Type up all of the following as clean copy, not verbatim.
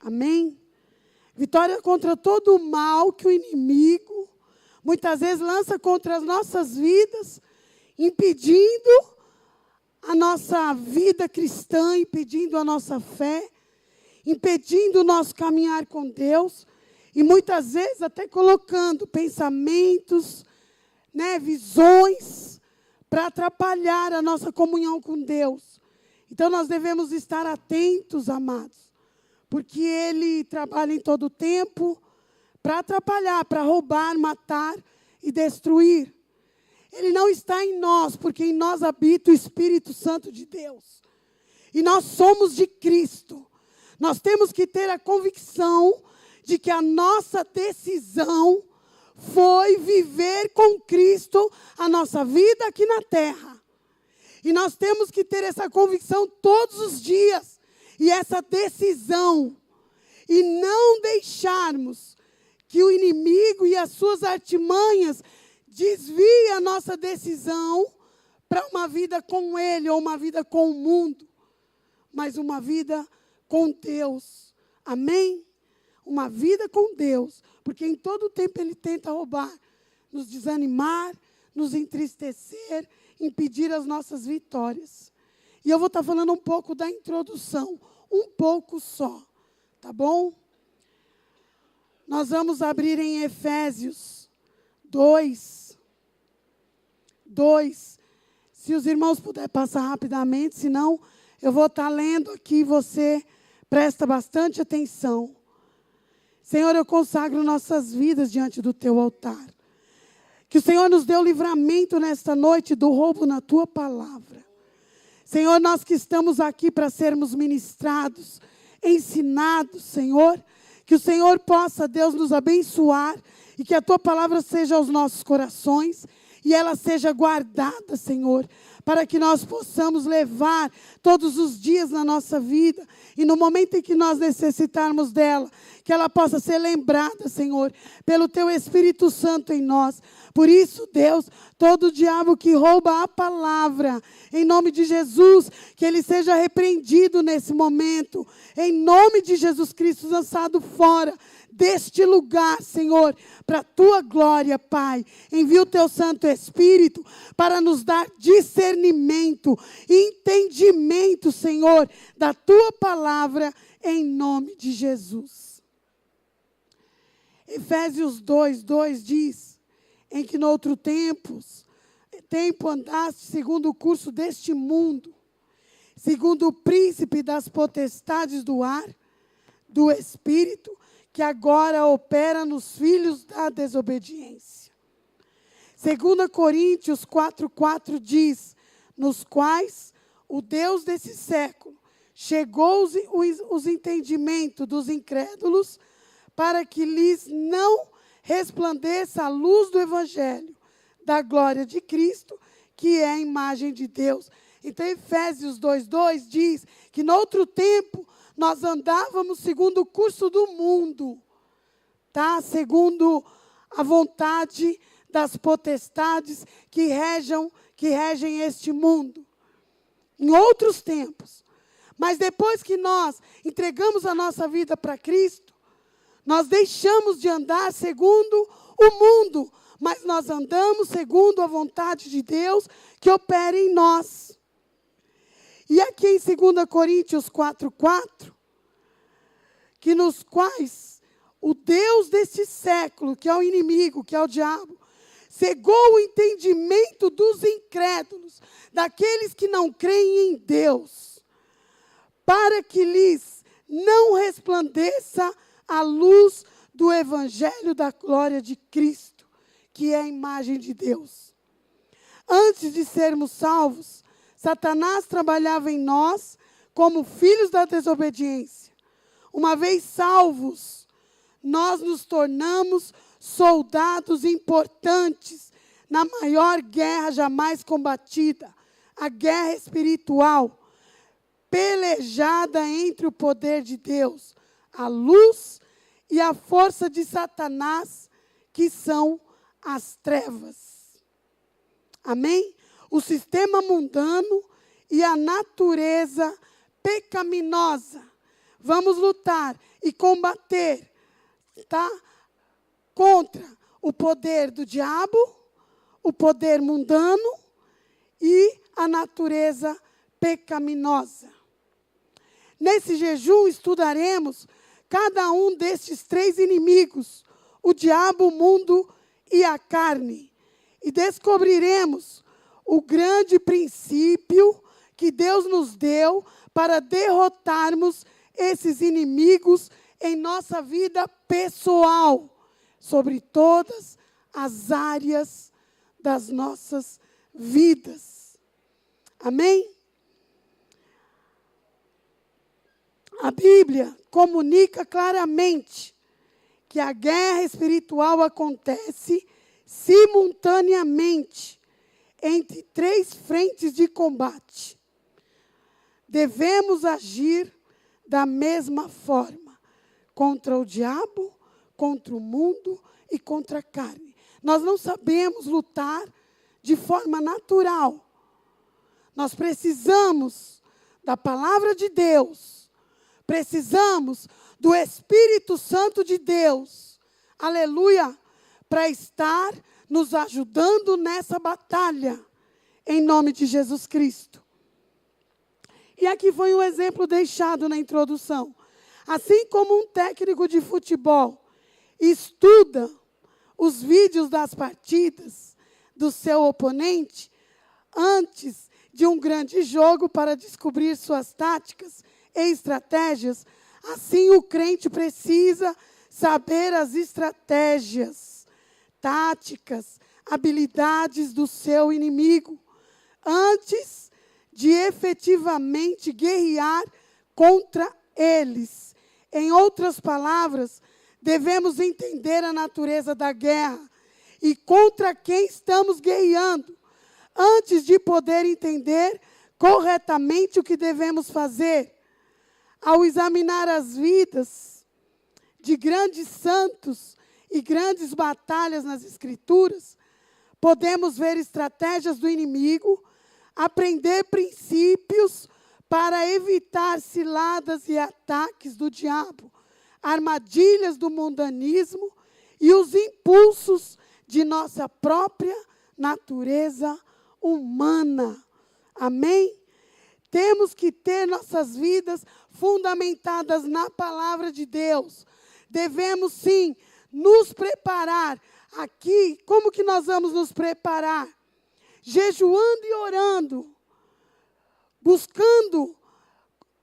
Amém? Vitória contra todo o mal que o inimigo muitas vezes lança contra as nossas vidas, impedindo a nossa vida cristã, impedindo a nossa fé, impedindo o nosso caminhar com Deus, e muitas vezes até colocando pensamentos, visões, para atrapalhar a nossa comunhão com Deus. Então nós devemos estar atentos, amados, porque Ele trabalha em todo o tempo para atrapalhar, para roubar, matar e destruir. Ele não está em nós, porque em nós habita o Espírito Santo de Deus. E nós somos de Cristo. Nós temos que ter a convicção de que a nossa decisão foi viver com Cristo a nossa vida aqui na terra. E nós temos que ter essa convicção todos os dias. E essa decisão. E não deixarmos que o inimigo e as suas artimanhas desviem a nossa decisão para uma vida com Ele ou uma vida com o mundo. Mas uma vida com Deus. Amém? Uma vida com Deus. Porque em todo tempo Ele tenta roubar, nos desanimar, nos entristecer, impedir as nossas vitórias. E eu vou estar falando um pouco da introdução. Um pouco só. Tá bom? Nós vamos abrir em Efésios 2. Se os irmãos puderem passar rapidamente, senão eu vou estar lendo aqui, você presta bastante atenção. Senhor, eu consagro nossas vidas diante do Teu altar. Que o Senhor nos dê o livramento nesta noite do roubo na Tua palavra. Senhor, nós que estamos aqui para sermos ministrados, ensinados, Senhor, que o Senhor possa, Deus, nos abençoar e que a Tua palavra seja aos nossos corações e ela seja guardada, Senhor, para que nós possamos levar todos os dias na nossa vida e no momento em que nós necessitarmos dela, que ela possa ser lembrada, Senhor, pelo Teu Espírito Santo em nós. Por isso, Deus, todo diabo que rouba a palavra, em nome de Jesus, que ele seja repreendido nesse momento, em nome de Jesus Cristo, lançado fora deste lugar, Senhor, para a Tua glória, Pai. Envia o Teu Santo Espírito para nos dar discernimento e entendimento, Senhor, da Tua palavra, em nome de Jesus. Efésios 2:2 diz, em que no outro tempo andaste segundo o curso deste mundo, segundo o príncipe das potestades do ar, do Espírito, que agora opera nos filhos da desobediência. 2 Coríntios 4:4 diz, nos quais o Deus desse século chegou os entendimentos dos incrédulos, para que lhes não resplandeça a luz do Evangelho, da glória de Cristo, que é a imagem de Deus. Então, Efésios 2:2 diz que, no outro tempo, nós andávamos segundo o curso do mundo, tá? Segundo a vontade das potestades que regem este mundo. Em outros tempos. Mas depois que nós entregamos a nossa vida para Cristo, nós deixamos de andar segundo o mundo, mas nós andamos segundo a vontade de Deus que opera em nós. E aqui em 2 Coríntios 4:4, que nos quais o Deus deste século, que é o inimigo, que é o diabo, cegou o entendimento dos incrédulos, daqueles que não creem em Deus, para que lhes não resplandeça a luz do Evangelho da glória de Cristo, que é a imagem de Deus. Antes de sermos salvos, Satanás trabalhava em nós como filhos da desobediência. Uma vez salvos, nós nos tornamos soldados importantes na maior guerra jamais combatida, a guerra espiritual, pelejada entre o poder de Deus, a luz e a força de Satanás, que são as trevas. Amém? O sistema mundano e a natureza pecaminosa vamos lutar e combater, tá? Contra o poder do diabo, o poder mundano e a natureza pecaminosa. Nesse jejum estudaremos cada um destes 3 inimigos, o diabo, o mundo e a carne. E descobriremos o grande princípio que Deus nos deu para derrotarmos esses inimigos em nossa vida pessoal, sobre todas as áreas das nossas vidas. Amém? A Bíblia comunica claramente que a guerra espiritual acontece simultaneamente entre 3 frentes de combate. Devemos agir da mesma forma contra o diabo, contra o mundo e contra a carne. Nós não sabemos lutar de forma natural. Nós precisamos da palavra de Deus. Precisamos do Espírito Santo de Deus. Aleluia! Para estar nos ajudando nessa batalha, em nome de Jesus Cristo. E aqui foi um exemplo deixado na introdução. Assim como um técnico de futebol estuda os vídeos das partidas do seu oponente antes de um grande jogo para descobrir suas táticas e estratégias, assim o crente precisa saber as estratégias, táticas, habilidades do seu inimigo, antes de efetivamente guerrear contra eles. Em outras palavras, devemos entender a natureza da guerra e contra quem estamos guerreando, antes de poder entender corretamente o que devemos fazer. Ao examinar as vidas de grandes santos e grandes batalhas nas Escrituras, podemos ver estratégias do inimigo, aprender princípios para evitar ciladas e ataques do diabo, armadilhas do mundanismo e os impulsos de nossa própria natureza humana. Amém? Temos que ter nossas vidas fundamentadas na palavra de Deus. Devemos, sim, nos preparar. Aqui, como que nós vamos nos preparar? Jejuando e orando, buscando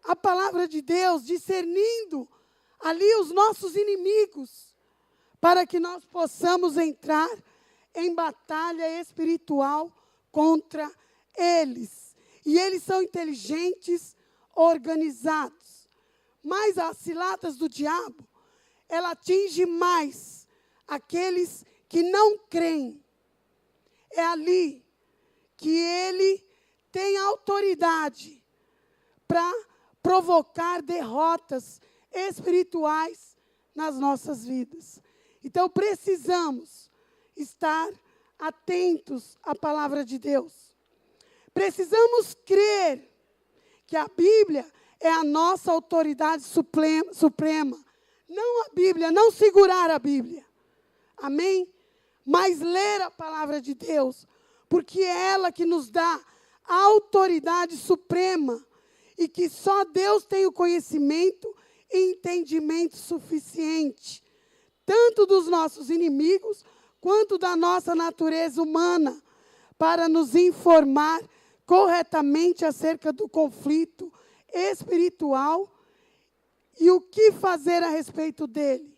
a palavra de Deus, discernindo ali os nossos inimigos, para que nós possamos entrar em batalha espiritual contra eles. E eles são inteligentes, organizados. Mas as ciladas do diabo, ela atinge mais aqueles que não creem. É ali que ele tem autoridade para provocar derrotas espirituais nas nossas vidas. Então, precisamos estar atentos à palavra de Deus. Precisamos crer que a Bíblia é a nossa autoridade suprema. Não a Bíblia, não segurar a Bíblia. Amém? Mas ler a palavra de Deus, porque é ela que nos dá a autoridade suprema e que só Deus tem o conhecimento e entendimento suficiente, tanto dos nossos inimigos quanto da nossa natureza humana, para nos informar corretamente acerca do conflito espiritual e o que fazer a respeito dele.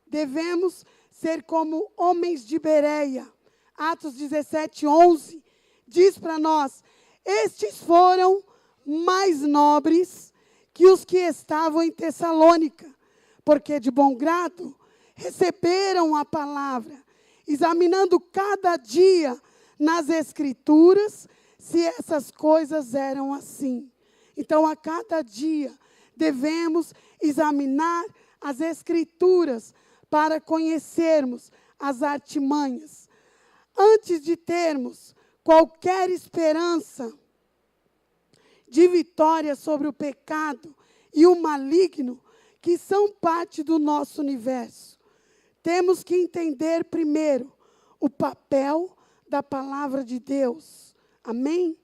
Devemos ser como homens de Bereia. Atos 17:11 diz para nós: estes foram mais nobres que os que estavam em Tessalônica, porque de bom grado receberam a palavra, examinando cada dia nas Escrituras se essas coisas eram assim. Então, a cada dia, devemos examinar as Escrituras para conhecermos as artimanhas. Antes de termos qualquer esperança de vitória sobre o pecado e o maligno, que são parte do nosso universo. Temos que entender primeiro o papel da palavra de Deus. Amém?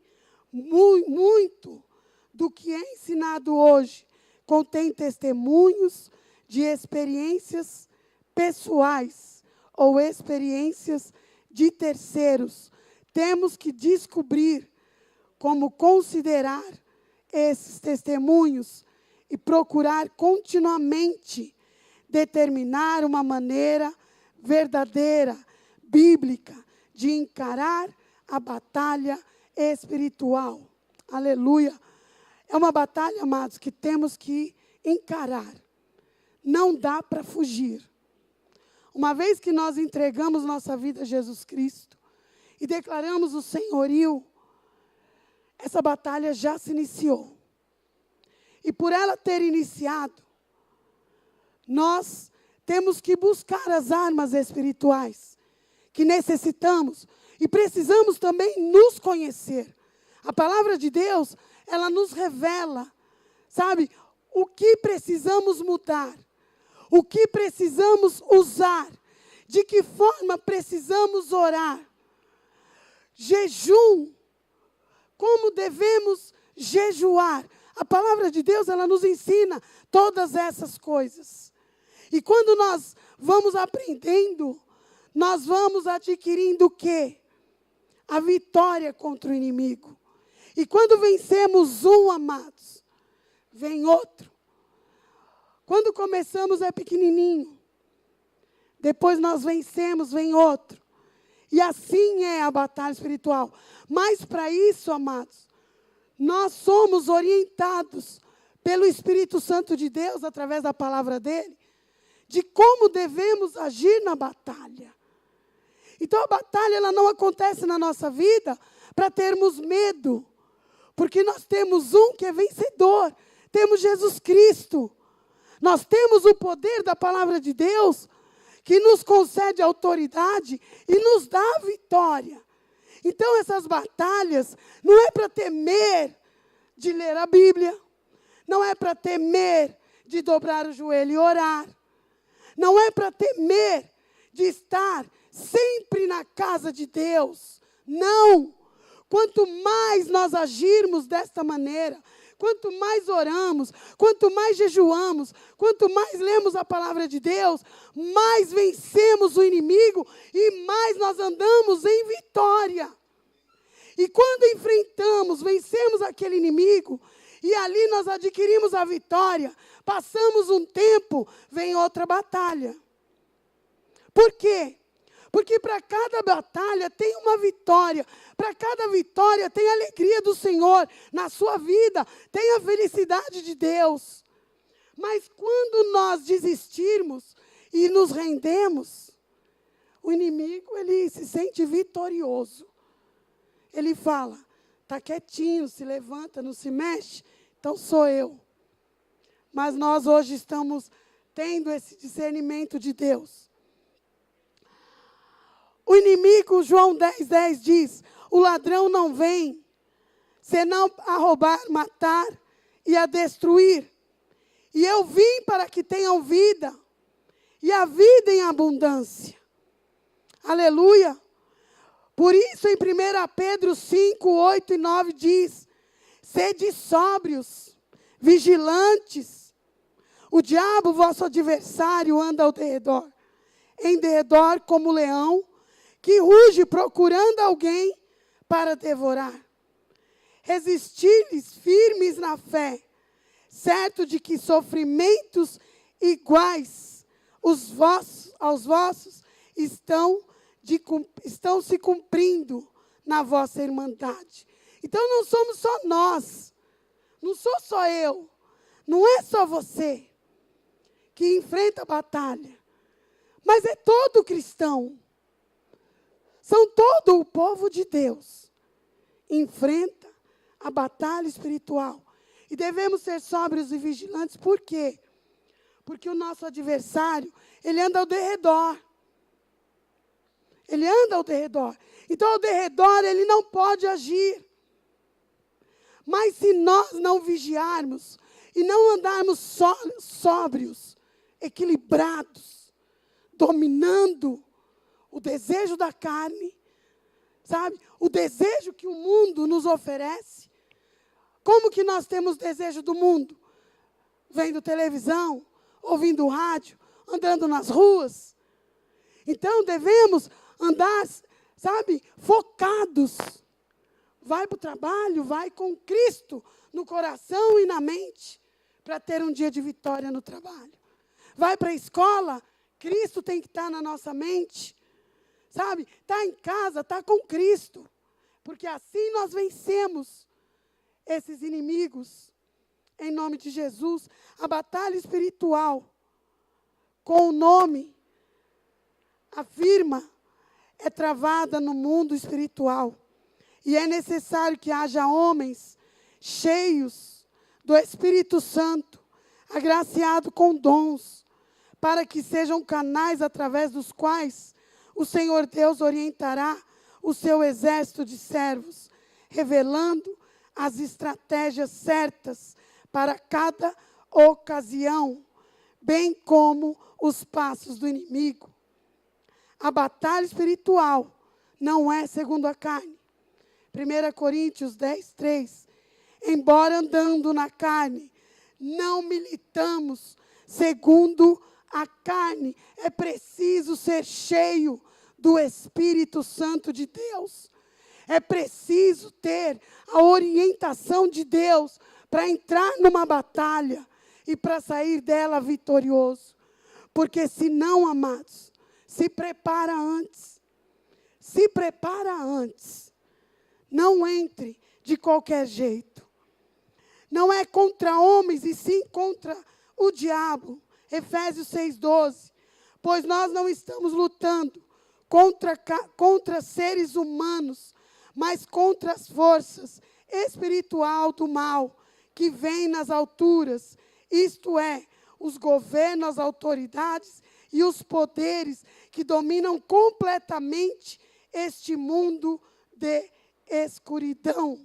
Muito do que é ensinado hoje contém testemunhos de experiências pessoais ou experiências de terceiros. Temos que descobrir como considerar esses testemunhos e procurar continuamente determinar uma maneira verdadeira, bíblica, de encarar a batalha espiritual. Aleluia! É uma batalha, amados, que temos que encarar. Não dá para fugir. Uma vez que nós entregamos nossa vida a Jesus Cristo e declaramos o senhorio, essa batalha já se iniciou. E por ela ter iniciado, nós temos que buscar as armas espirituais que necessitamos e precisamos também nos conhecer. A palavra de Deus, ela nos revela, sabe, o que precisamos mudar, o que precisamos usar, de que forma precisamos orar. Jejum, como devemos jejuar. A palavra de Deus, ela nos ensina todas essas coisas. E quando nós vamos aprendendo, nós vamos adquirindo o quê? A vitória contra o inimigo. E quando vencemos um, amados, vem outro. Quando começamos é pequenininho. Depois nós vencemos, vem outro. E assim é a batalha espiritual. Mas para isso, amados, nós somos orientados pelo Espírito Santo de Deus, através da palavra dele, de como devemos agir na batalha. Então a batalha, ela não acontece na nossa vida para termos medo. Porque nós temos um que é vencedor. Temos Jesus Cristo. Nós temos o poder da palavra de Deus, que nos concede autoridade e nos dá a vitória. Então essas batalhas não é para temer de ler a Bíblia. Não é para temer de dobrar o joelho e orar. Não é para temer de estar sempre na casa de Deus. Não! Quanto mais nós agirmos desta maneira, quanto mais oramos, quanto mais jejuamos, quanto mais lemos a palavra de Deus, mais vencemos o inimigo e mais nós andamos em vitória. E quando enfrentamos, vencemos aquele inimigo, e ali nós adquirimos a vitória, passamos um tempo, vem outra batalha. Por quê? Porque para cada batalha tem uma vitória. Para cada vitória tem a alegria do Senhor na sua vida. Tem a felicidade de Deus. Mas quando nós desistirmos e nos rendemos, o inimigo, ele se sente vitorioso. Ele fala, está quietinho, se levanta, não se mexe, então sou eu. Mas nós hoje estamos tendo esse discernimento de Deus. O inimigo, João 10:10 diz, o ladrão não vem, senão a roubar, matar e a destruir. E eu vim para que tenham vida, e a vida em abundância. Aleluia. Por isso, em 1 Pedro 5, 8 e 9 diz, sede sóbrios, vigilantes. O diabo, vosso adversário, anda ao derredor, em derredor como leão, que ruge procurando alguém para devorar. Resistir-lhes firmes na fé, certo de que sofrimentos iguais aos vossos estão se cumprindo na vossa irmandade. Então não somos só nós, não sou só eu, não é só você que enfrenta a batalha, mas é todo cristão. São todo o povo de Deus. Enfrenta a batalha espiritual. E devemos ser sóbrios e vigilantes. Por quê? Porque o nosso adversário, ele anda ao derredor. Ele anda ao derredor. Então, ao derredor, ele não pode agir. Mas se nós não vigiarmos E não andarmos sóbrios, equilibrados, dominando o desejo da carne, sabe? O desejo que o mundo nos oferece. Como que nós temos desejo do mundo? Vendo televisão, ouvindo rádio, andando nas ruas. Então, devemos andar, sabe, focados. Vai para o trabalho, vai com Cristo no coração e na mente, para ter um dia de vitória no trabalho. Vai para a escola, Cristo tem que estar na nossa mente. Sabe, está em casa, está com Cristo. Porque assim nós vencemos esses inimigos. Em nome de Jesus, a batalha espiritual, com o nome, afirma, é travada no mundo espiritual. E é necessário que haja homens cheios do Espírito Santo, agraciados com dons, para que sejam canais através dos quais o Senhor Deus orientará o seu exército de servos, revelando as estratégias certas para cada ocasião, bem como os passos do inimigo. A batalha espiritual não é segundo a carne. 1 Coríntios 10, 3. Embora andando na carne, não militamos segundo a carne. É preciso ser cheio do Espírito Santo de Deus. É preciso ter a orientação de Deus para entrar numa batalha e para sair dela vitorioso. Porque senão, amados, se prepara antes. Se prepara antes. Não entre de qualquer jeito. Não é contra homens, e sim contra o diabo. Efésios 6,12. Pois nós não estamos lutando contra seres humanos, mas contra as forças espiritual do mal, que vêm nas alturas, isto é, os governos, as autoridades e os poderes que dominam completamente este mundo de escuridão.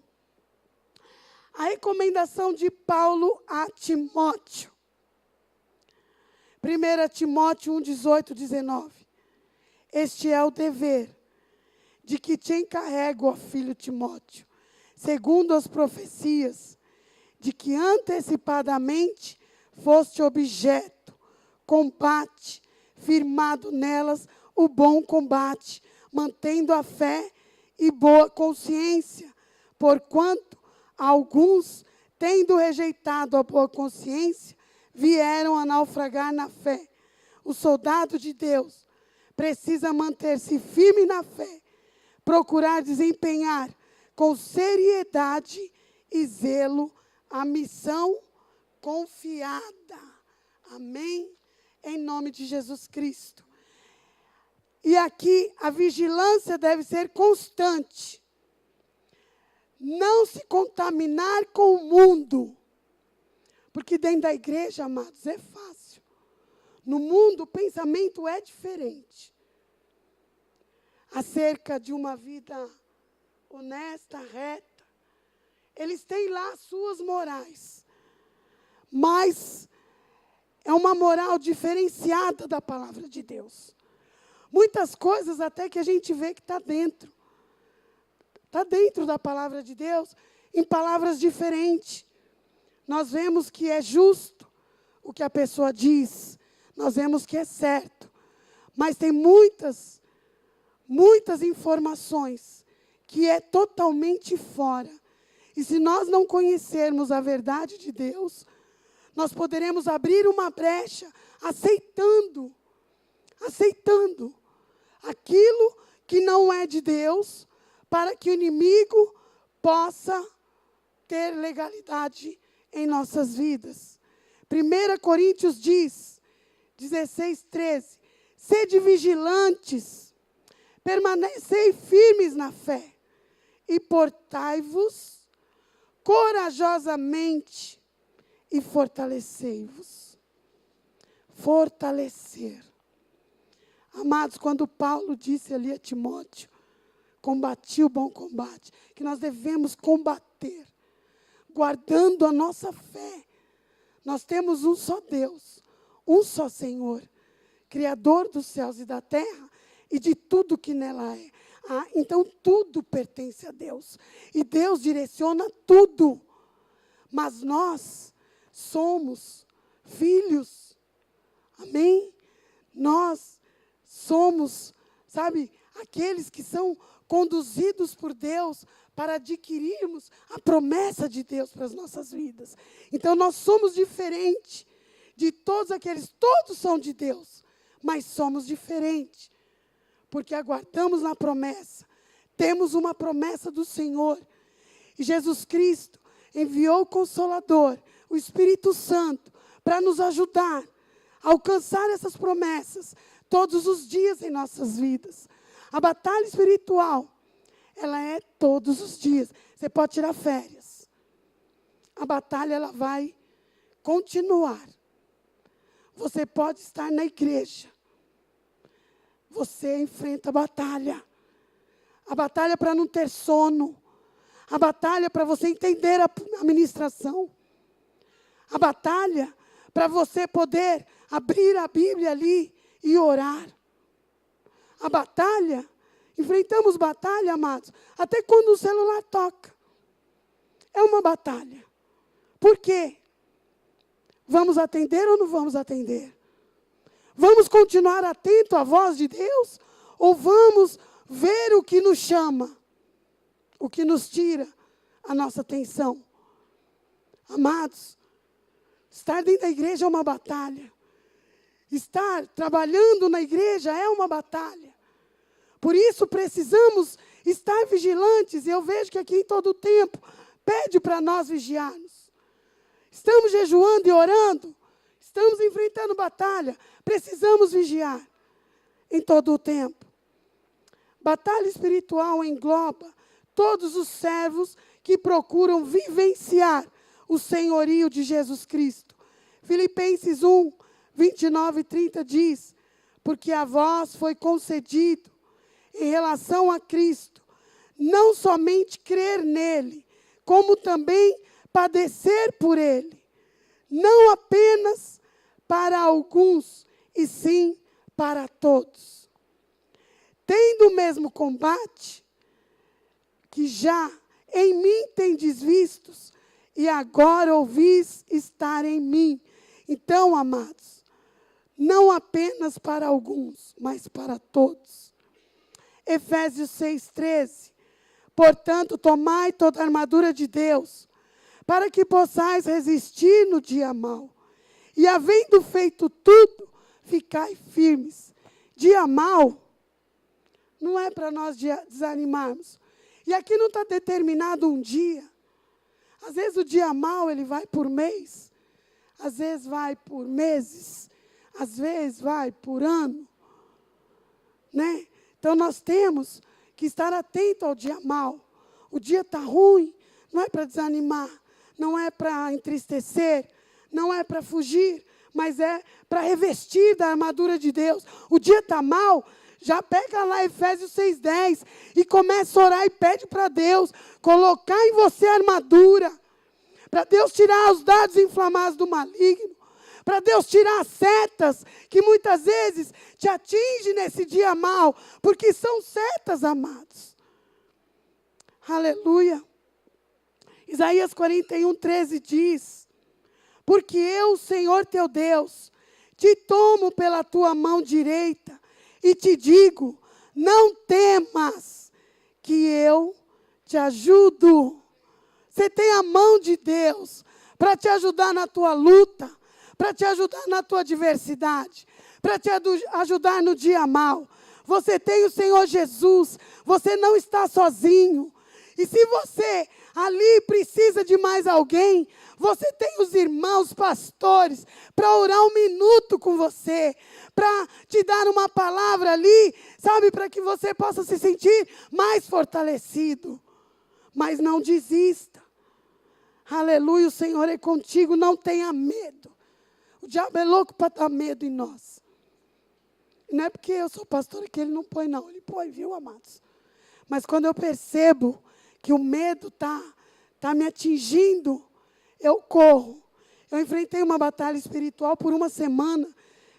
A recomendação de Paulo a Timóteo. 1 Timóteo 1, 18, 19. Este é o dever de que te encarrego, ó filho Timóteo, segundo as profecias, de que antecipadamente foste objeto, combate, firmado nelas o bom combate, mantendo a fé e boa consciência, porquanto alguns, tendo rejeitado a boa consciência, vieram a naufragar na fé. O soldado de Deus precisa manter-se firme na fé, procurar desempenhar com seriedade e zelo a missão confiada. Amém? Em nome de Jesus Cristo. E aqui a vigilância deve ser constante. Não se contaminar com o mundo. Porque dentro da igreja, amados, é fácil. No mundo o pensamento é diferente. Acerca de uma vida honesta, reta. Eles têm lá as suas morais. Mas é uma moral diferenciada da palavra de Deus. Muitas coisas até que a gente vê que está dentro. Está dentro da palavra de Deus, em palavras diferentes. Nós vemos que é justo o que a pessoa diz. Nós vemos que é certo. Mas tem muitas informações que é totalmente fora. E se nós não conhecermos a verdade de Deus, nós poderemos abrir uma brecha aceitando aquilo que não é de Deus, para que o inimigo possa ter legalidade em nossas vidas. 1 Coríntios diz, 16, 13, sede vigilantes, permanecei firmes na fé, e portai-vos corajosamente, e fortalecei-vos. Fortalecer. Amados, quando Paulo disse ali a Timóteo, combati o bom combate, que nós devemos combater, guardando a nossa fé, Nós temos um só Deus, um só Senhor, Criador dos céus e da terra e de tudo que nela é. Então, tudo pertence a Deus. E Deus direciona tudo. Mas nós somos filhos. Amém? Nós somos, sabe, aqueles que são conduzidos por Deus para adquirirmos a promessa de Deus para as nossas vidas. Então, nós somos diferentes de todos aqueles. Todos são de Deus, mas somos diferentes. Porque aguardamos na promessa. Temos uma promessa do Senhor. E Jesus Cristo enviou o Consolador, o Espírito Santo, para nos ajudar a alcançar essas promessas todos os dias em nossas vidas. A batalha espiritual, ela é todos os dias. Você pode tirar férias. A batalha, ela vai continuar. Você pode estar na igreja. Você enfrenta a batalha. A batalha para não ter sono. A batalha para você entender a ministração. A batalha para você poder abrir a Bíblia ali e orar. A batalha, enfrentamos batalha, amados, até quando o celular toca. É uma batalha. Por quê? Vamos atender ou não vamos atender? Vamos continuar atento à voz de Deus? Ou vamos ver o que nos chama? O que nos tira a nossa atenção? Amados, estar dentro da igreja é uma batalha. Estar trabalhando na igreja é uma batalha. Por isso precisamos estar vigilantes. E eu vejo que aqui em todo o tempo pede para nós vigiarmos. Estamos jejuando e orando. Estamos enfrentando batalha. Precisamos vigiar em todo o tempo. Batalha espiritual engloba todos os servos que procuram vivenciar o senhorio de Jesus Cristo. Filipenses 1, 29 e 30 diz: porque a vós foi concedido, em relação a Cristo, não somente crer nele, como também padecer por ele, não apenas para alguns, e sim para todos. Tendo o mesmo combate, que já em mim tendes vistos, e agora ouvis estar em mim. Então, amados, não apenas para alguns, mas para todos. Efésios 6,13. Portanto, tomai toda a armadura de Deus, para que possais resistir no dia mau. E havendo feito tudo, ficai firmes. Dia mau não é para nós desanimarmos. E aqui não está determinado um dia. Às vezes o dia mau ele vai por mês, às vezes vai por meses, às vezes vai por ano, né? Então nós temos que estar atento ao dia mau. O dia está ruim, não é para desanimar, não é para entristecer, não é para fugir, mas é para revestir da armadura de Deus. O dia está mal, já pega lá Efésios 6,10 e começa a orar e pede para Deus colocar em você a armadura, para Deus tirar os dardos inflamados do maligno, para Deus tirar as setas que muitas vezes te atingem nesse dia mal, porque são setas, amados. Aleluia. Isaías 41:13 diz: porque eu, Senhor teu Deus, te tomo pela tua mão direita e te digo, não temas, que eu te ajudo. Você tem a mão de Deus para te ajudar na tua luta, para te ajudar na tua adversidade, para te ajudar no dia mau. Você tem o Senhor Jesus, você não está sozinho. E se você ali precisa de mais alguém, você tem os irmãos pastores para orar um minuto com você, para te dar uma palavra ali, sabe, para que você possa se sentir mais fortalecido. Mas não desista. Aleluia, o Senhor é contigo, não tenha medo. O diabo é louco para dar medo em nós. Não é porque eu sou pastora que ele não põe, não. Ele põe, viu, amados? Mas quando eu percebo que o medo está me atingindo, eu corro. Eu enfrentei uma batalha espiritual por uma semana,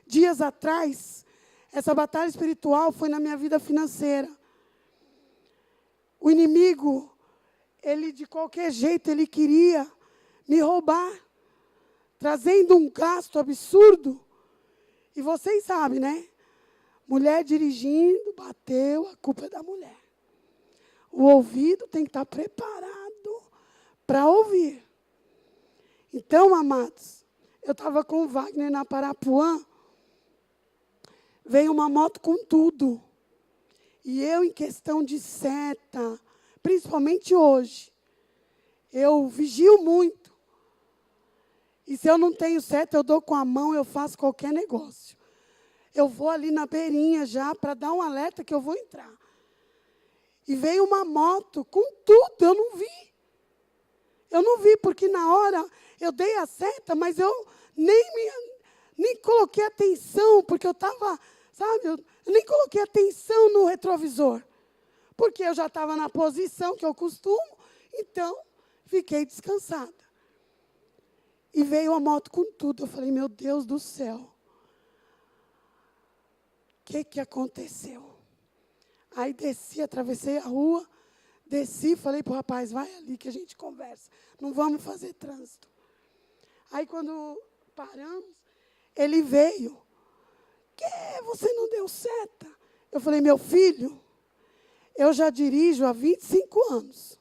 dias atrás. Essa batalha espiritual foi na minha vida financeira. O inimigo, ele de qualquer jeito, ele queria me roubar, trazendo um gasto absurdo. E vocês sabem, né? Mulher dirigindo, bateu, a culpa é da mulher. O ouvido tem que estar preparado para ouvir. Então, amados, eu estava com o Wagner na Parapuã, veio uma moto com tudo. E eu, em questão de seta, principalmente hoje, eu vigio muito. E se eu não tenho seta, eu dou com a mão, eu faço qualquer negócio. Eu vou ali na beirinha já, para dar um alerta que eu vou entrar. E veio uma moto com tudo, eu não vi. Eu não vi, porque na hora eu dei a seta, mas eu nem coloquei atenção, porque eu estava, sabe, eu nem coloquei atenção no retrovisor. Porque eu já estava na posição que eu costumo, então fiquei descansada. E veio a moto com tudo. Eu falei, meu Deus do céu. O que aconteceu? Aí desci, atravessei a rua, desci, falei para o rapaz, vai ali que a gente conversa. Não vamos fazer trânsito. Aí quando paramos, ele veio. Que você não deu seta? Eu falei, meu filho, eu já dirijo há 25 anos.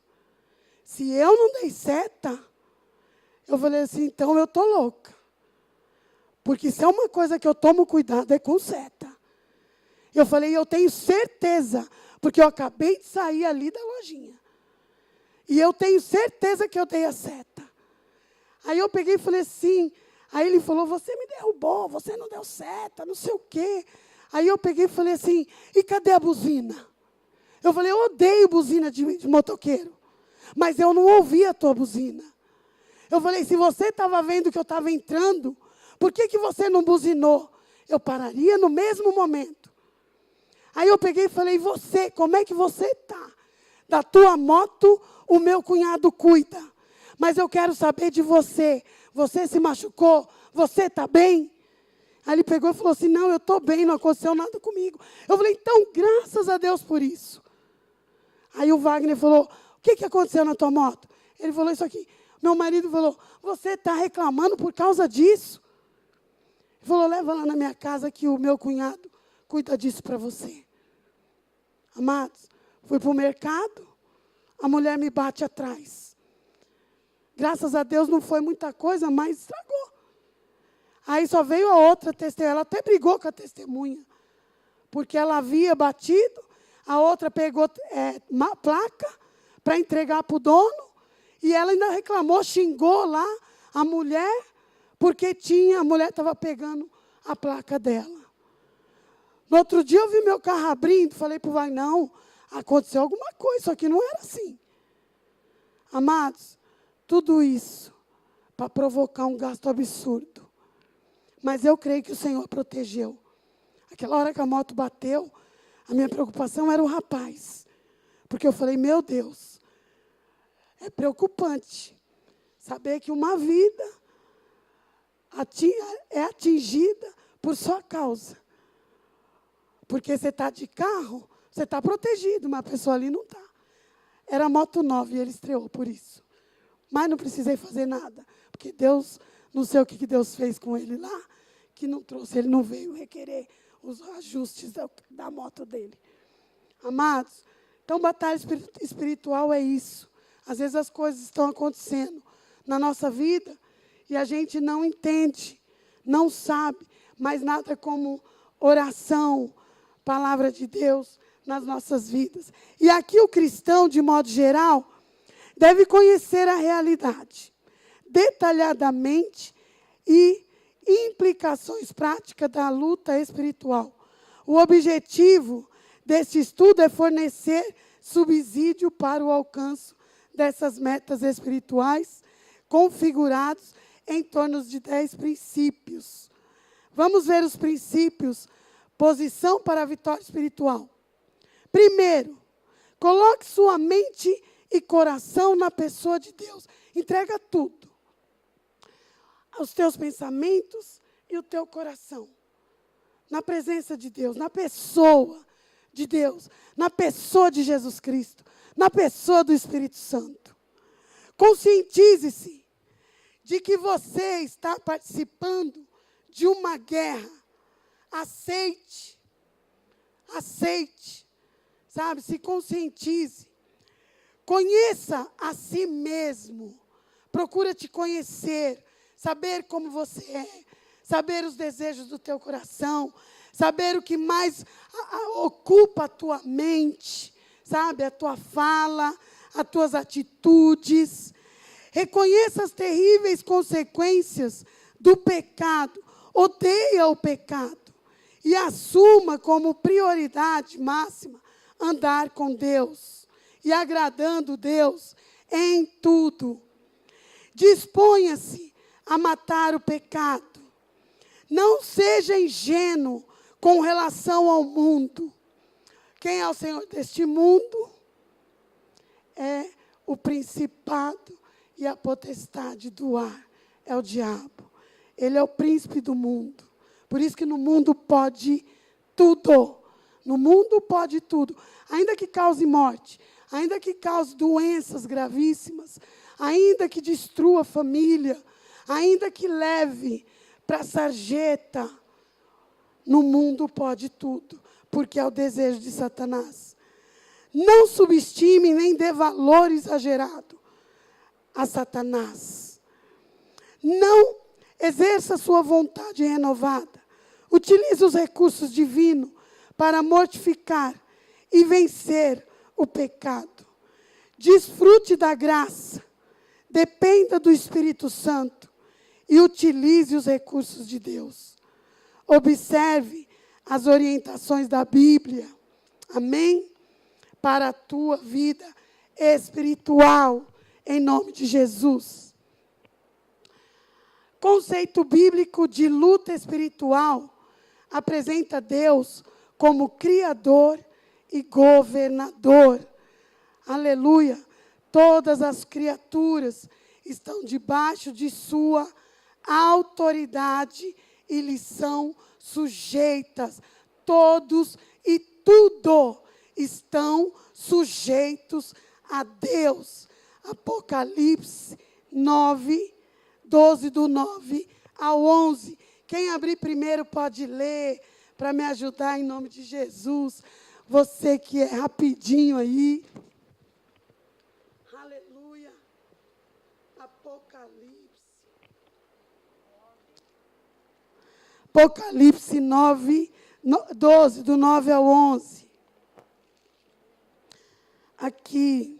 Se eu não dei seta, eu falei assim, então eu estou louca. Porque se é uma coisa que eu tomo cuidado, é com seta. Eu falei, eu tenho certeza, porque eu acabei de sair ali da lojinha. E eu tenho certeza que eu dei a seta. Aí eu peguei e falei assim, aí ele falou, você me derrubou, você não deu seta, não sei o quê. Aí eu peguei e falei assim, e cadê a buzina? Eu falei, eu odeio buzina de motoqueiro, mas eu não ouvi a tua buzina. Eu falei, se você estava vendo que eu estava entrando, por que você não buzinou? Eu pararia no mesmo momento. Aí eu peguei e falei, você, como é que você está? Da tua moto, o meu cunhado cuida. Mas eu quero saber de você. Você se machucou? Você está bem? Aí ele pegou e falou assim, não, eu estou bem, não aconteceu nada comigo. Eu falei, então, graças a Deus por isso. Aí o Wagner falou, o que aconteceu na tua moto? Ele falou isso aqui. Meu marido falou, você está reclamando por causa disso? Ele falou, leva lá na minha casa que o meu cunhado cuida disso para você. Amados, fui para o mercado, a mulher me bate atrás. Graças a Deus não foi muita coisa, mas estragou. Aí só veio a outra testemunha, ela até brigou com a testemunha, porque ela havia batido, a outra pegou uma placa para entregar para o dono, e ela ainda reclamou, xingou lá a mulher, porque a mulher estava pegando a placa dela. No outro dia eu vi meu carro abrindo, falei para o Vai, não, aconteceu alguma coisa, isso aqui não era assim. Amados, tudo isso para provocar um gasto absurdo. Mas eu creio que o Senhor protegeu. Aquela hora que a moto bateu, a minha preocupação era o rapaz. Porque eu falei, meu Deus, é preocupante saber que uma vida é atingida por sua causa. Porque você está de carro, você está protegido, mas a pessoa ali não está. Era moto nova e ele estreou por isso. Mas não precisei fazer nada, porque Deus, não sei o que Deus fez com ele lá, que não trouxe, ele não veio requerer os ajustes da moto dele. Amados, então batalha espiritual é isso. Às vezes as coisas estão acontecendo na nossa vida e a gente não entende, não sabe, mas nada como oração, palavra de Deus nas nossas vidas. E aqui o cristão, de modo geral, deve conhecer a realidade detalhadamente e implicações práticas da luta espiritual. O objetivo deste estudo é fornecer subsídio para o alcance dessas metas espirituais, configurados em torno de 10 princípios. Vamos ver os princípios. Posição para a vitória espiritual. Primeiro, coloque sua mente e coração na pessoa de Deus. Entrega tudo. os teus pensamentos e o teu coração. Na presença de Deus, na pessoa de Deus, na pessoa de Jesus Cristo, na pessoa do Espírito Santo. Conscientize-se de que você está participando de uma guerra. Aceite, sabe? Se conscientize. Conheça a si mesmo. Procura te conhecer, saber como você é, saber os desejos do teu coração, saber o que mais ocupa a tua mente, sabe? A tua fala, as tuas atitudes. Reconheça as terríveis consequências do pecado. Odeia o pecado. E assuma como prioridade máxima andar com Deus e agradando Deus em tudo. Disponha-se a matar o pecado. Não seja ingênuo com relação ao mundo. Quem é o Senhor deste mundo? É o principado e a potestade do ar. É o diabo. Ele é o príncipe do mundo. Por isso que no mundo pode tudo. No mundo pode tudo. Ainda que cause morte, ainda que cause doenças gravíssimas, ainda que destrua a família, ainda que leve para a sarjeta, no mundo pode tudo, porque é o desejo de Satanás. Não subestime nem dê valor exagerado a Satanás. Não exerça sua vontade renovada. Utilize os recursos divinos para mortificar e vencer o pecado. Desfrute da graça. Dependa do Espírito Santo e utilize os recursos de Deus. Observe as orientações da Bíblia. Amém? Para a tua vida espiritual, em nome de Jesus. Conceito bíblico de luta espiritual apresenta Deus como Criador e Governador. Aleluia! Todas as criaturas estão debaixo de sua autoridade e lhe são sujeitas. Todos e tudo estão sujeitos a Deus. Apocalipse 9, 12, do 9 ao 11. Quem abrir primeiro pode ler, para me ajudar em nome de Jesus. Você que é rapidinho aí. Aleluia. Apocalipse 9, 12, do 9 ao 11. Aqui.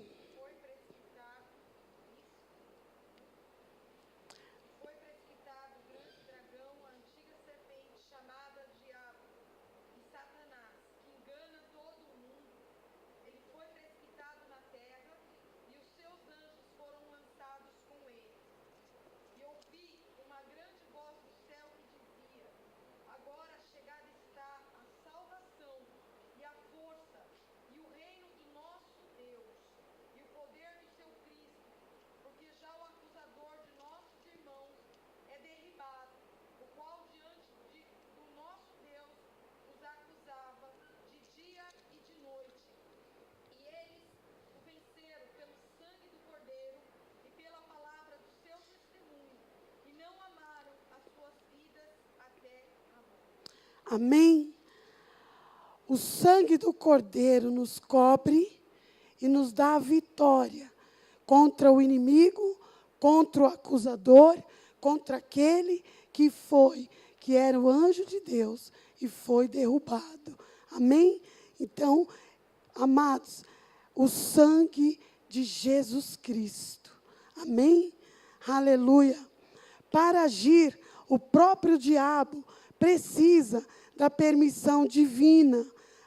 Amém? O sangue do Cordeiro nos cobre e nos dá a vitória contra o inimigo, contra o acusador, contra aquele que era o anjo de Deus e foi derrubado. Amém? Então, amados, o sangue de Jesus Cristo. Amém? Aleluia. Para agir, o próprio diabo precisa da permissão divina.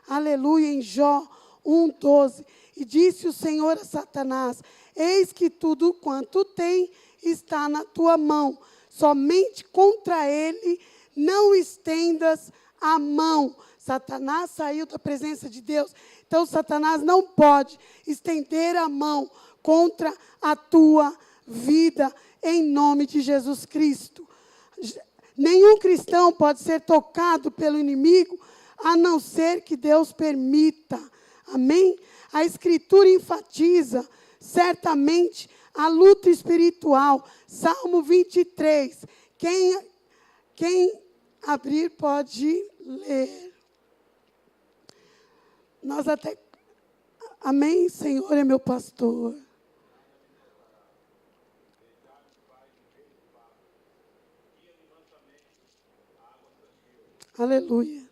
Aleluia, em Jó 1:12. E disse o Senhor a Satanás: eis que tudo quanto tem está na tua mão. Somente contra ele não estendas a mão. Satanás saiu da presença de Deus. Então, Satanás não pode estender a mão contra a tua vida, em nome de Jesus Cristo. Nenhum cristão pode ser tocado pelo inimigo, a não ser que Deus permita. Amém? A Escritura enfatiza certamente a luta espiritual. Salmo 23. Quem abrir pode ler. Nós até... Amém? Senhor é meu pastor. Aleluia.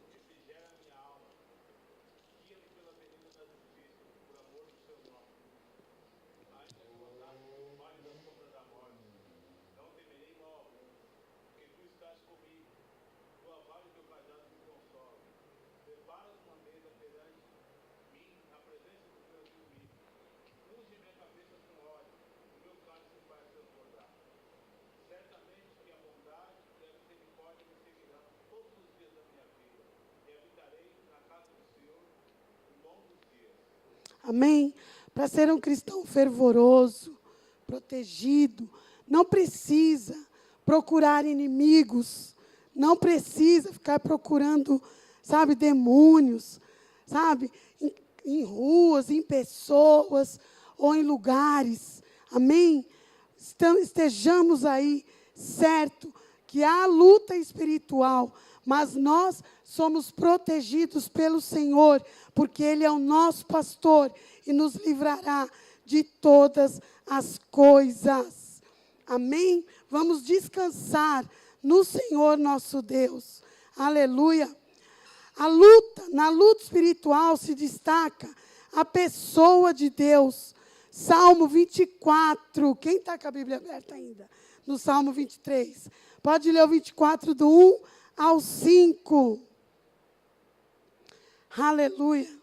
Amém? Para ser um cristão fervoroso, protegido, não precisa procurar inimigos, não precisa ficar procurando, sabe, demônios, sabe, em ruas, em pessoas ou em lugares. Amém? Estejamos aí, certo, que há luta espiritual, mas nós somos protegidos pelo Senhor, porque Ele é o nosso pastor e nos livrará de todas as coisas. Amém? Vamos descansar no Senhor nosso Deus. Aleluia. Na luta espiritual se destaca a pessoa de Deus. Salmo 24. Quem está com a Bíblia aberta ainda? No Salmo 23. Pode ler o 24 do 1 ao 5. Aleluia.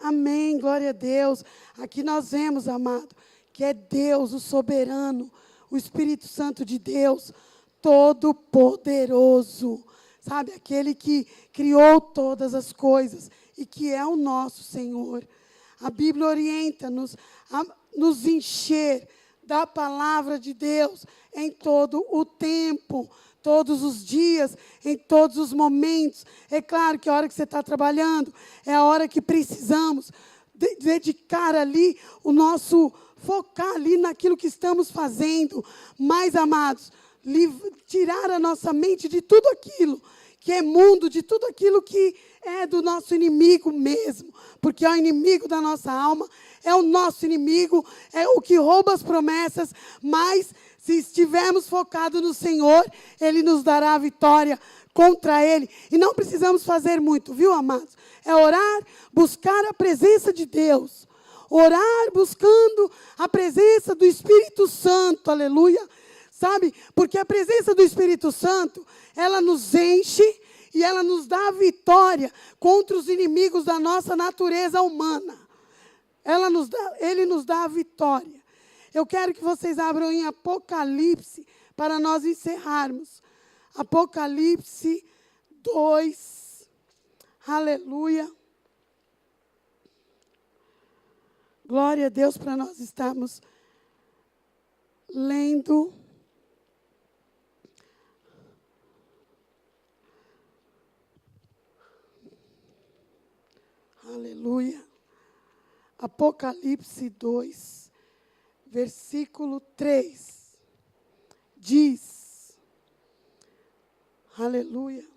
Amém, glória a Deus. Aqui nós vemos, amado, que é Deus, o soberano, o Espírito Santo de Deus, todo-poderoso. Sabe, aquele que criou todas as coisas e que é o nosso Senhor. A Bíblia orienta-nos a nos encher da palavra de Deus em todo o tempo, todos os dias, em todos os momentos. É claro que a hora que você está trabalhando, é a hora que precisamos dedicar ali focar ali naquilo que estamos fazendo. Mas, amados, tirar a nossa mente de tudo aquilo que é mundo, de tudo aquilo que é do nosso inimigo mesmo. Porque é o inimigo da nossa alma, é o nosso inimigo, é o que rouba as promessas, mas se estivermos focados no Senhor, Ele nos dará a vitória contra Ele. E não precisamos fazer muito, viu, amados? É orar, buscar a presença de Deus. Orar buscando a presença do Espírito Santo, aleluia. Sabe? Porque a presença do Espírito Santo, ela nos enche e ela nos dá a vitória contra os inimigos da nossa natureza humana. Ele nos dá a vitória. Eu quero que vocês abram em Apocalipse para nós encerrarmos. Apocalipse 2. Aleluia. Glória a Deus para nós estarmos lendo. Aleluia. Apocalipse 2, versículo 3. Diz, aleluia.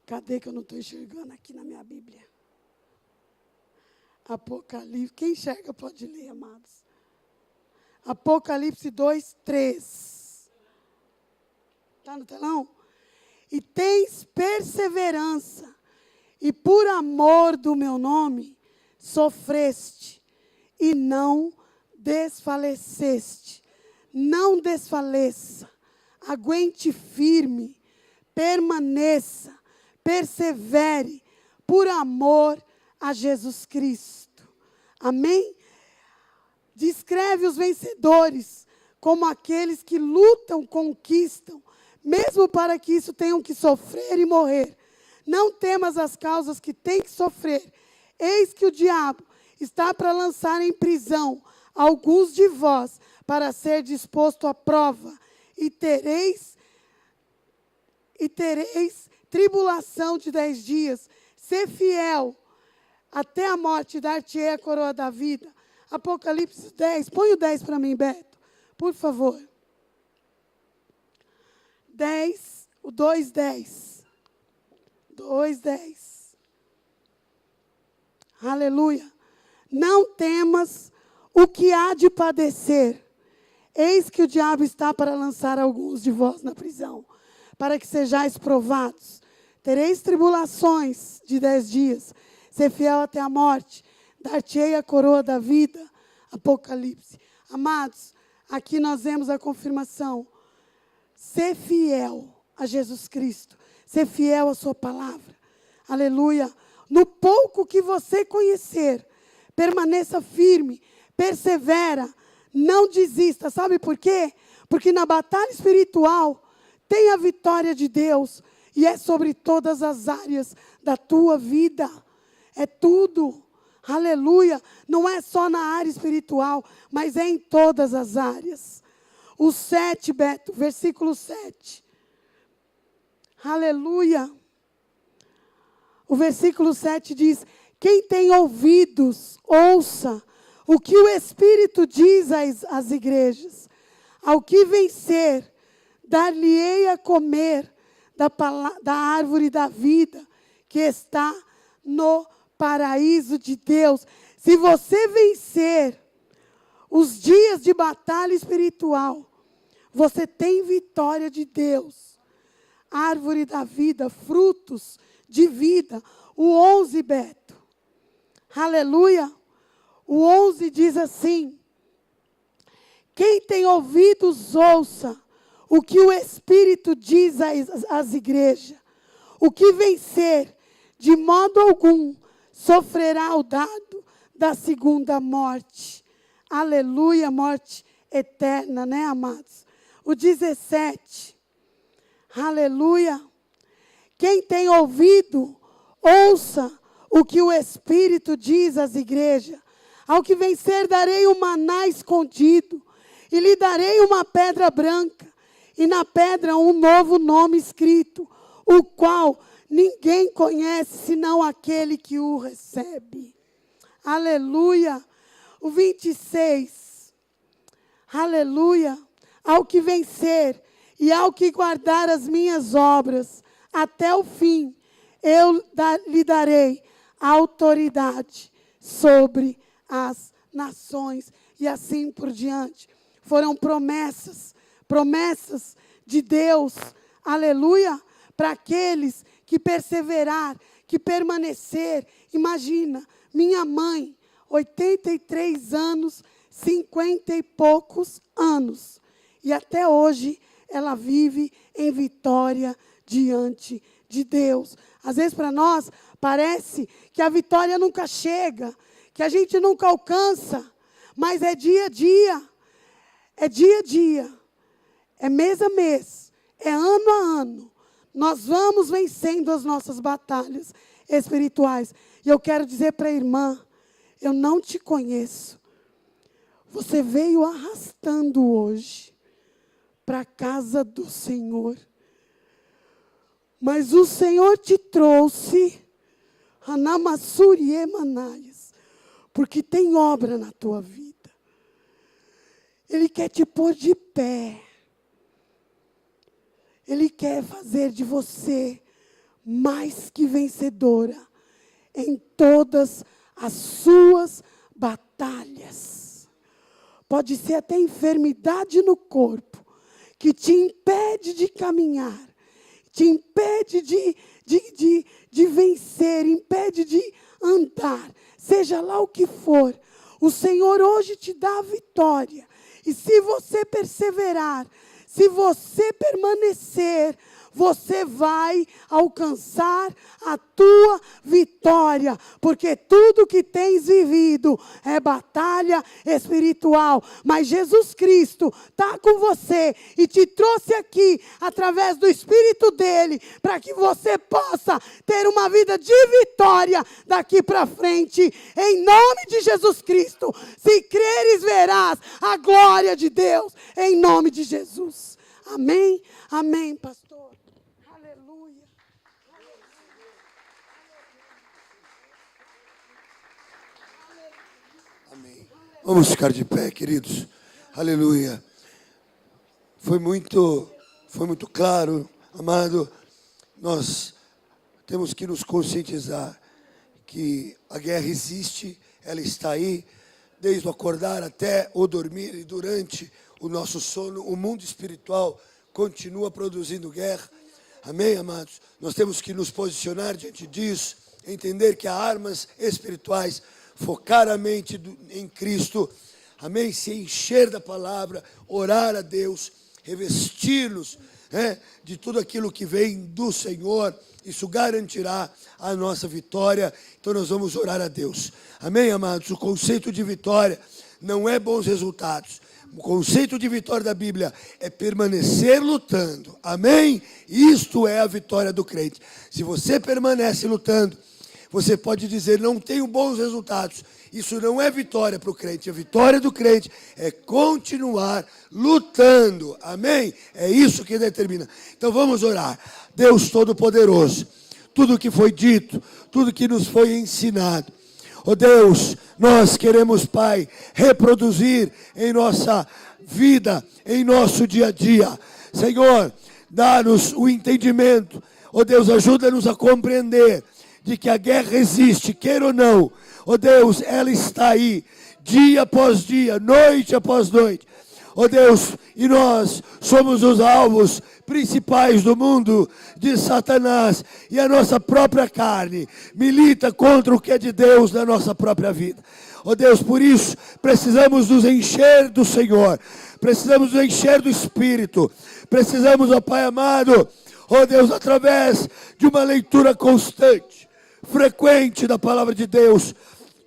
Cadê que eu não estou enxergando aqui na minha Bíblia? Apocalipse, quem enxerga pode ler, amados. Apocalipse 2, 3. Está no telão? E tens perseverança, e por amor do meu nome, sofreste e não desfaleceste. Não desfaleça, aguente firme, permaneça, persevere, por amor a Jesus Cristo. Amém? Descreve os vencedores como aqueles que lutam, conquistam, mesmo para que isso tenham que sofrer e morrer. Não temas as causas que têm que sofrer. Eis que o diabo está para lançar em prisão alguns de vós, para ser disposto à prova, e tereis tribulação de 10 dias. Ser fiel até a morte, dar-te-ei a coroa da vida. Apocalipse 10. Põe o 10 para mim, Beto, por favor. 10, o 2:10. 2:10. Aleluia. Não temas o que há de padecer. Eis que o diabo está para lançar alguns de vós na prisão, para que sejais provados. Tereis tribulações de 10 dias. Ser fiel até a morte. Dar-te-ei a coroa da vida. Apocalipse. Amados, aqui nós vemos a confirmação. Ser fiel a Jesus Cristo. Ser fiel à sua palavra. Aleluia. No pouco que você conhecer, permaneça firme, persevera, não desista. Sabe por quê? Porque na batalha espiritual tem a vitória de Deus e é sobre todas as áreas da tua vida. É tudo. Aleluia. Não é só na área espiritual, mas é em todas as áreas. O 7, Beto, versículo 7. Aleluia. O versículo 7 diz: quem tem ouvidos, ouça o que o Espírito diz às igrejas. Ao que vencer, dar-lhe-ei a comer da árvore da vida, que está no paraíso de Deus. Se você vencer os dias de batalha espiritual, você tem vitória de Deus. Árvore da vida, frutos de vida. O 11, Beto. Aleluia. O 11 diz assim: quem tem ouvidos, ouça o que o Espírito diz às igrejas. O que vencer, de modo algum, sofrerá o dado da segunda morte. Aleluia, morte eterna, né, amados? O 17. Aleluia. Quem tem ouvido, ouça o que o Espírito diz às igrejas. Ao que vencer, darei um maná escondido, e lhe darei uma pedra branca, e na pedra um novo nome escrito, o qual ninguém conhece, senão aquele que o recebe. Aleluia. O 26. Aleluia. Ao que vencer, e ao que guardar as minhas obras, até o fim, eu lhe darei autoridade sobre as nações, e assim por diante. Foram promessas de Deus, aleluia, para aqueles que perseverar, que permanecer. Imagina, minha mãe, 83 anos, 50 e poucos anos, e até hoje ela vive em vitória diante de Deus. Às vezes para nós parece que a vitória nunca chega, que a gente nunca alcança, mas é dia a dia, é mês a mês, é ano a ano. Nós vamos vencendo as nossas batalhas espirituais. E eu quero dizer para a irmã, eu não te conheço. Você veio arrastando hoje para a casa do Senhor. Mas o Senhor te trouxe, Hanamassuri Emanaias, porque tem obra na tua vida. Ele quer te pôr de pé. Ele quer fazer de você mais que vencedora em todas as suas batalhas. Pode ser até enfermidade no corpo que te impede de caminhar, te impede de vencer, impede de andar, seja lá o que for, o Senhor hoje te dá a vitória. E se você perseverar, se você permanecer, você vai alcançar a tua vitória, porque tudo que tens vivido é batalha espiritual, mas Jesus Cristo está com você e te trouxe aqui através do Espírito dele, para que você possa ter uma vida de vitória daqui para frente, em nome de Jesus Cristo. Se creres, verás a glória de Deus, em nome de Jesus. Amém, amém, pastor. Aleluia. Amém. Vamos ficar de pé, queridos. Aleluia. Foi muito claro, amado. Nós temos que nos conscientizar que a guerra existe, ela está aí, desde o acordar até o dormir e durante o nosso sono. O mundo espiritual continua produzindo guerra. Amém, amados? Nós temos que nos posicionar diante disso, entender que há armas espirituais, focar a mente em Cristo, amém? Se encher da palavra, orar a Deus, revestir-nos de tudo aquilo que vem do Senhor. Isso garantirá a nossa vitória. Então nós vamos orar a Deus. Amém, amados? O conceito de vitória não é bons resultados. O conceito de vitória da Bíblia é permanecer lutando. Amém? Isto é a vitória do crente. Se você permanece lutando, você pode dizer, não tenho bons resultados. Isso não é vitória para o crente. A vitória do crente é continuar lutando. Amém? É isso que determina. Então vamos orar. Deus Todo-Poderoso, tudo que foi dito, tudo que nos foi ensinado. Oh Deus, nós queremos, Pai, reproduzir em nossa vida, em nosso dia a dia. Senhor, dá-nos o entendimento. Oh Deus, ajuda-nos a compreender de que a guerra existe, queira ou não. Oh Deus, ela está aí, dia após dia, noite após noite. Oh Deus, e nós somos os alvos principais do mundo de Satanás, e a nossa própria carne milita contra o que é de Deus na nossa própria vida. Oh Deus, por isso precisamos nos encher do Senhor, precisamos nos encher do Espírito, precisamos, ó Pai amado, oh Deus, através de uma leitura constante, frequente da palavra de Deus,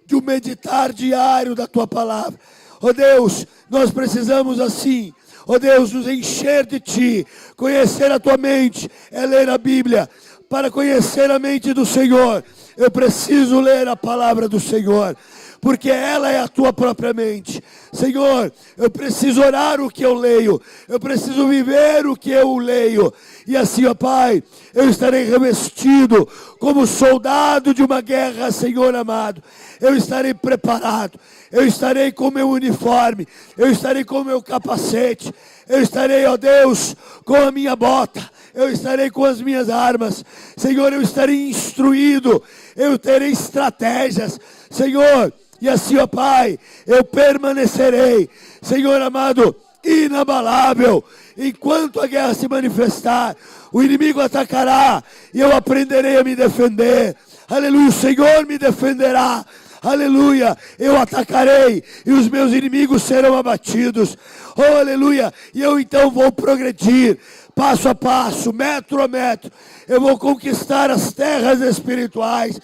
de um meditar diário da Tua palavra. Oh Deus, nós precisamos assim, oh Deus, nos encher de Ti, conhecer a Tua mente, é ler a Bíblia. Para conhecer a mente do Senhor, eu preciso ler a palavra do Senhor, porque ela é a Tua própria mente. Senhor, eu preciso orar o que eu leio, eu preciso viver o que eu leio, e assim, ó Pai, eu estarei revestido como soldado de uma guerra, Senhor amado. Eu estarei preparado, eu estarei com meu uniforme, eu estarei com meu capacete, eu estarei, ó Deus, com a minha bota, eu estarei com as minhas armas. Senhor, eu estarei instruído, eu terei estratégias, Senhor, e assim, ó Pai, eu permanecerei, Senhor amado, inabalável. Enquanto a guerra se manifestar, o inimigo atacará e eu aprenderei a me defender. Aleluia, o Senhor me defenderá. Aleluia, eu atacarei e os meus inimigos serão abatidos. Oh, aleluia, e eu então vou progredir, passo a passo, metro a metro. Eu vou conquistar as terras espirituais.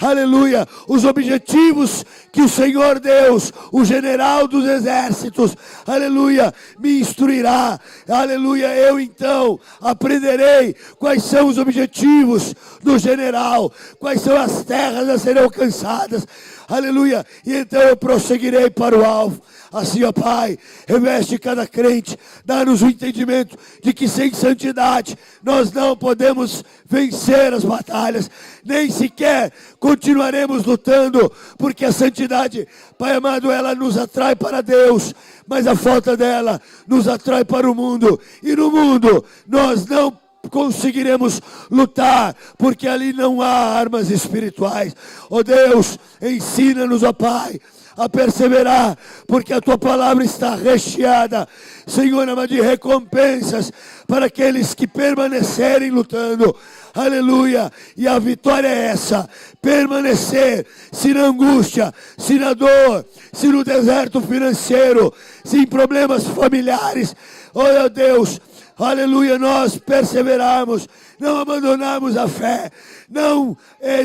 Aleluia, os objetivos que o Senhor Deus, o general dos exércitos, aleluia, me instruirá. Aleluia, eu então aprenderei quais são os objetivos do general, quais são as terras a serem alcançadas. Aleluia, e então eu prosseguirei para o alvo. Assim, ó Pai, reveste cada crente, dá-nos o entendimento de que sem santidade nós não podemos vencer as batalhas, nem sequer continuaremos lutando, porque a santidade, Pai amado, ela nos atrai para Deus, mas a falta dela nos atrai para o mundo, e no mundo nós não conseguiremos lutar, porque ali não há armas espirituais. Oh Deus, ensina-nos, ó Pai, a perseverar, porque a Tua palavra está recheada, Senhor amado, de recompensas para aqueles que permanecerem lutando. aleluia. E a vitória é essa: permanecer, se na angústia, se na dor, se no deserto financeiro, se em problemas familiares. Oh, meu Deus, aleluia, nós perseverarmos, não abandonarmos a fé, não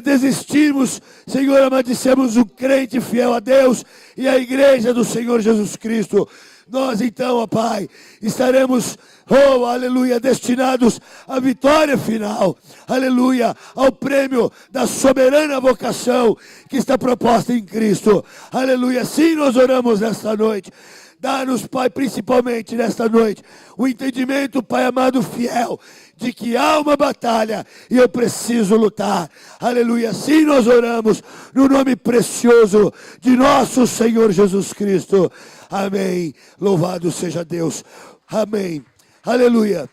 desistirmos, Senhor amado, de sermos um crente fiel a Deus e à igreja do Senhor Jesus Cristo. Nós então, ó Pai, estaremos, oh, aleluia, destinados à vitória final, aleluia, ao prêmio da soberana vocação que está proposta em Cristo, aleluia. Assim nós oramos nesta noite. Dá-nos, Pai, principalmente nesta noite, o entendimento, Pai amado, fiel, de que há uma batalha e eu preciso lutar. Aleluia. Assim nós oramos no nome precioso de nosso Senhor Jesus Cristo. Amém. Louvado seja Deus. Amém. Aleluia.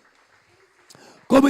Como